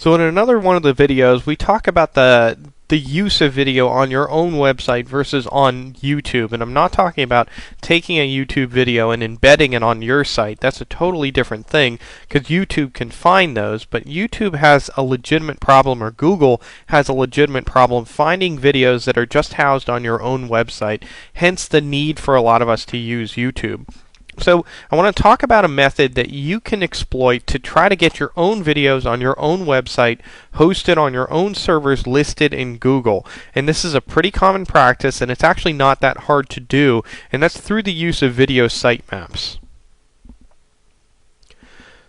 So in another one of the videos, we talk about the use of video on your own website versus on YouTube. And I'm not talking about taking a YouTube video and embedding it on your site. That's a totally different thing because YouTube can find those, but YouTube has a legitimate problem, or Google has a legitimate problem finding videos that are just housed on your own website, hence the need for a lot of us to use YouTube. So I want to talk about a method that you can exploit to try to get your own videos on your own website, hosted on your own servers, listed in Google. And this is a pretty common practice, and it's actually not that hard to do, and that's through the use of video sitemaps.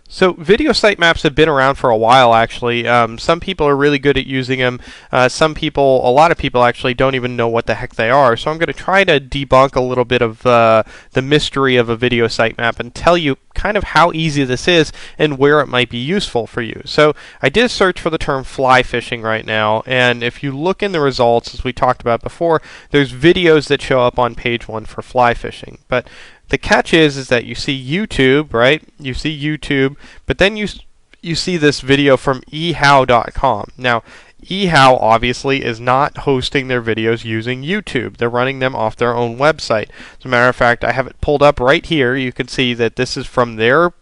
So video sitemaps have been around for a while, actually. Some people are really good at using them. A lot of people actually don't even know what the heck they are. So I'm going to try to debunk a little bit of the mystery of a video sitemap and tell you kind of how easy this is and where it might be useful for you. So I did a search for the term fly fishing right now, and if you look in the results, as we talked about before, there's videos that show up on page 1 for fly fishing. But the catch is that you see YouTube, right? You see YouTube, but then you see this video from ehow.com. Now, ehow obviously is not hosting their videos using YouTube. They're running them off their own website. As a matter of fact, I have it pulled up right here. You can see that this is from their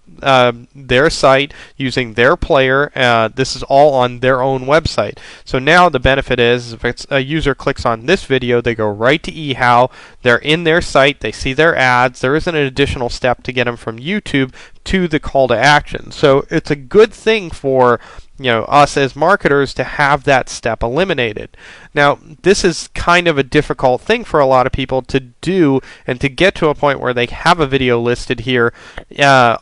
site using their player. This is all on their own website. So now the benefit is if a user clicks on this video, they go right to ehow. They're in their site. They see their ads. There isn't an additional step to get them from YouTube to the call to action. So it's a good thing for us as marketers to have that step eliminated. Now, this is kind of a difficult thing for a lot of people to do and to get to a point where they have a video listed here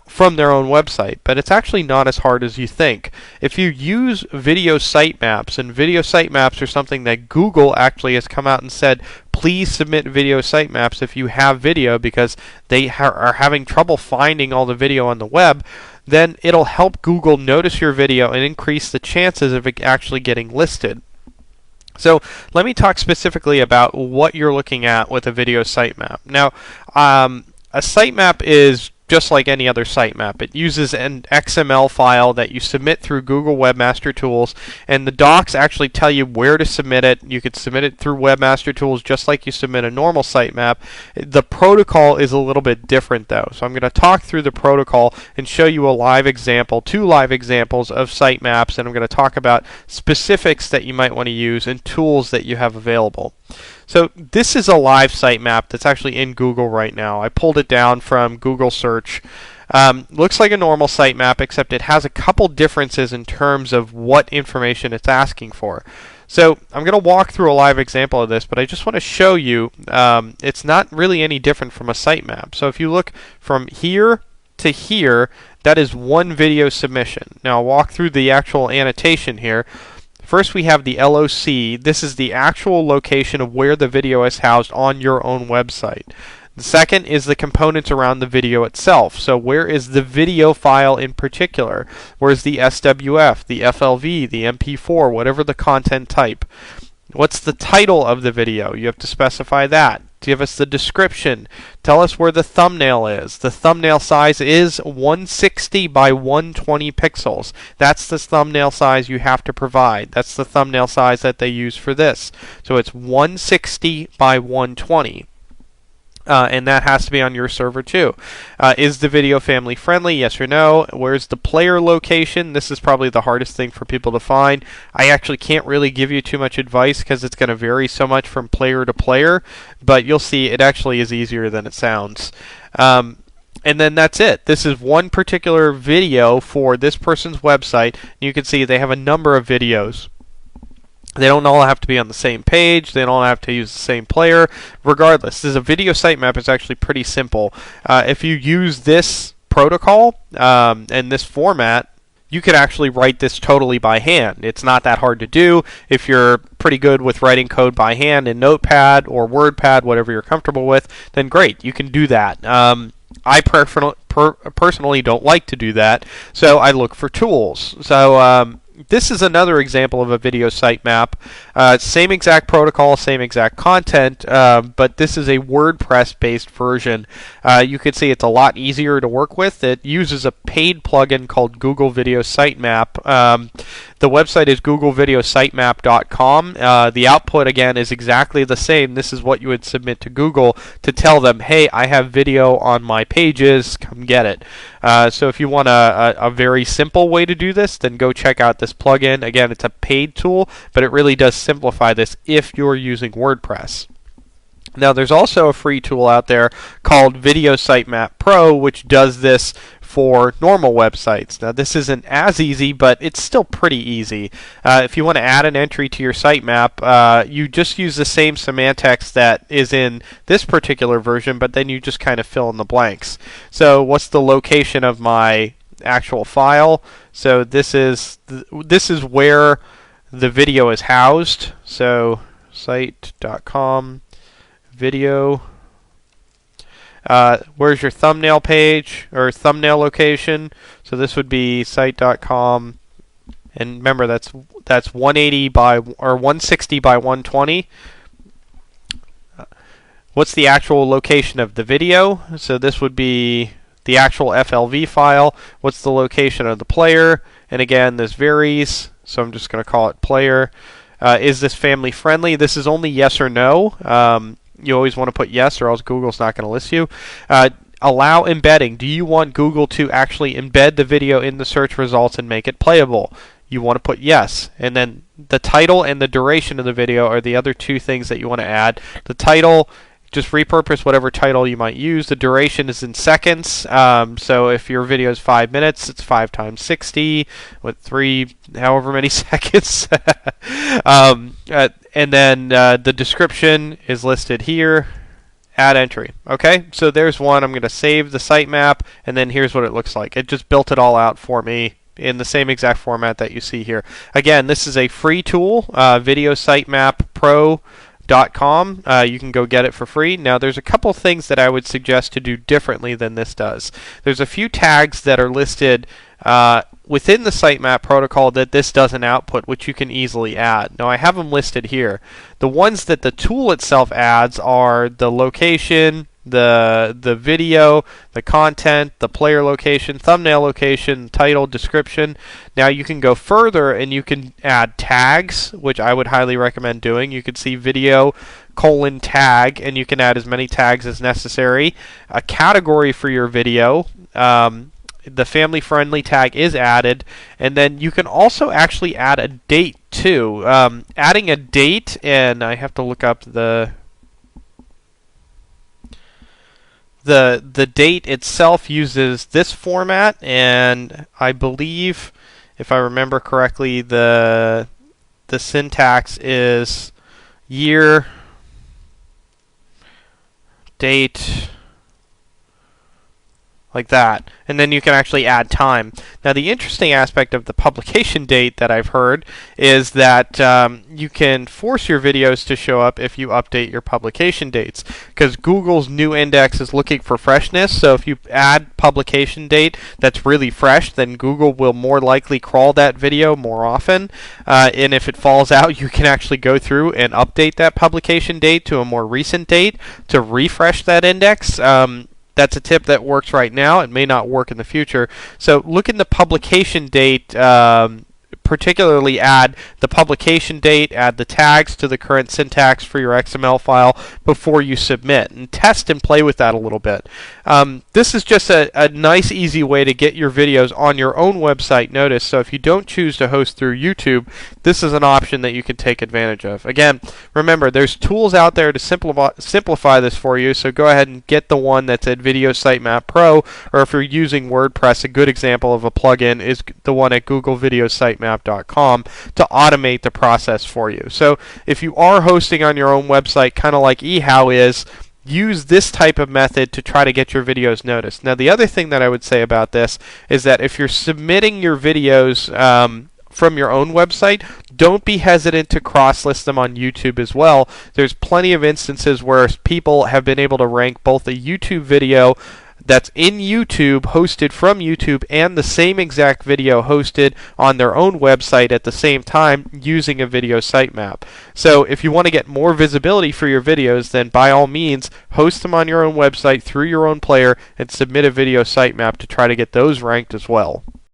from their own website, but it's actually not as hard as you think. If you use video sitemaps, and video sitemaps are something that Google actually has come out and said, please submit video sitemaps if you have video because they are having trouble finding all the video on the web, then it'll help Google notice your video and increase the chances of it actually getting listed. So let me talk specifically about what you're looking at with a video sitemap. Now, a sitemap is just like any other sitemap. It uses an XML file that you submit through Google Webmaster Tools, and the docs actually tell you where to submit it. You could submit it through Webmaster Tools just like you submit a normal sitemap. The protocol is a little bit different though. So I'm going to talk through the protocol and show you a live example, 2 live examples of sitemaps, and I'm going to talk about specifics that you might want to use and tools that you have available. So this is a live sitemap that's actually in Google right now. I pulled it down from Google search. Looks like a normal sitemap, except it has a couple differences in terms of what information it's asking for. So I'm going to walk through a live example of this, but I just want to show you it's not really any different from a sitemap. So if you look from here to here, that is one video submission. Now I'll walk through the actual annotation here. First, we have the LOC. This is the actual location of where the video is housed on your own website. The second is the components around the video itself. So where is the video file in particular? Where's the SWF, the FLV, the MP4, whatever the content type? What's the title of the video? You have to specify that. Give us the description. Tell us where the thumbnail is. The thumbnail size is 160 by 120 pixels. That's the thumbnail size you have to provide. That's the thumbnail size that they use for this. So it's 160 by 120. And that has to be on your server too. Is the video family friendly? Yes or no? Where's the player location? This is probably the hardest thing for people to find. I actually can't really give you too much advice because it's going to vary so much from player to player, but you'll see it actually is easier than it sounds. And then that's it. This is one particular video for this person's website. You can see they have a number of videos. They don't all have to be on the same page. They don't have to use the same player. Regardless, this is a video sitemap. It's actually pretty simple. If you use this protocol and this format, you could actually write this totally by hand. It's not that hard to do. If you're pretty good with writing code by hand in Notepad or WordPad, whatever you're comfortable with, then great, you can do that. I personally don't like to do that, so I look for tools. So this is another example of a video sitemap. Same exact protocol, same exact content, but this is a WordPress-based version. You can see it's a lot easier to work with. It uses a paid plugin called Google Video Sitemap. The website is googlevideositemap.com. The output, again, is exactly the same. This is what you would submit to Google to tell them, hey, I have video on my pages, come get it. So if you want a very simple way to do this, then go check out this plugin. Again, it's a paid tool, but it really does simplify this if you're using WordPress. Now, there's also a free tool out there called Video Sitemap Pro, which does this for normal websites. Now, this isn't as easy, but it's still pretty easy. If you want to add an entry to your sitemap, you just use the same semantics that is in this particular version, but then you just kind of fill in the blanks. So, what's the location of my actual file? So, this is where the video is housed. So, site.com video. Where's your thumbnail page or thumbnail location? So this would be site.com, and remember that's 180 by or 160 by 120. What's the actual location of the video? So this would be the actual FLV file. What's the location of the player? And again, this varies, so I'm just going to call it player. Is this family friendly? This is only yes or no. You always want to put yes, or else Google's not going to list you. Allow embedding. Do you want Google to actually embed the video in the search results and make it playable? You want to put yes. And then the title and the duration of the video are the other two things that you want to add. The title, just repurpose whatever title you might use. The duration is in seconds. So if your video is 5 minutes, it's 5 times 60 with 3 however many seconds. And then the description is listed here. Add entry. Okay, so there's one. I'm going to save the sitemap, and then here's what it looks like. It just built it all out for me in the same exact format that you see here. Again, this is a free tool, videositemappro.com. You can go get it for free. Now, there's a couple things that I would suggest to do differently than this does. There's a few tags that are listed within the sitemap protocol that this doesn't output, which you can easily add. Now, I have them listed here. The ones that the tool itself adds are the location, the video, the content, the player location, thumbnail location, title, description. Now you can go further and you can add tags, which I would highly recommend doing. You can see video :tag, and you can add as many tags as necessary. A category for your video. The family friendly tag is added, and then you can also actually add a date too. Adding a date, and I have to look up the date itself uses this format, and I believe, if I remember correctly, the syntax is year, date, like that, and then you can actually add time. Now, the interesting aspect of the publication date that I've heard is that you can force your videos to show up if you update your publication dates, because Google's new index is looking for freshness. So if you add publication date that's really fresh, then Google will more likely crawl that video more often, and if it falls out, you can actually go through and update that publication date to a more recent date to refresh that index. That's a tip that works right now. It may not work in the future. So look in the publication date, particularly add the publication date, add the tags to the current syntax for your XML file before you submit, and test and play with that a little bit. This is just a nice, easy way to get your videos on your own website noticed. So if you don't choose to host through YouTube, this is an option that you can take advantage of. Again, remember, there's tools out there to simplify this for you, so go ahead and get the one that's at Video Sitemap Pro, or if you're using WordPress, a good example of a plugin is the one at googlevideositemap.com to automate the process for you. So if you are hosting on your own website, kind of like eHow is, use this type of method to try to get your videos noticed. Now, the other thing that I would say about this is that if you're submitting your videos from your own website, don't be hesitant to cross-list them on YouTube as well. There's plenty of instances where people have been able to rank both a YouTube video that's in YouTube, hosted from YouTube, and the same exact video hosted on their own website at the same time using a video sitemap. So if you want to get more visibility for your videos, then by all means host them on your own website through your own player and submit a video sitemap to try to get those ranked as well.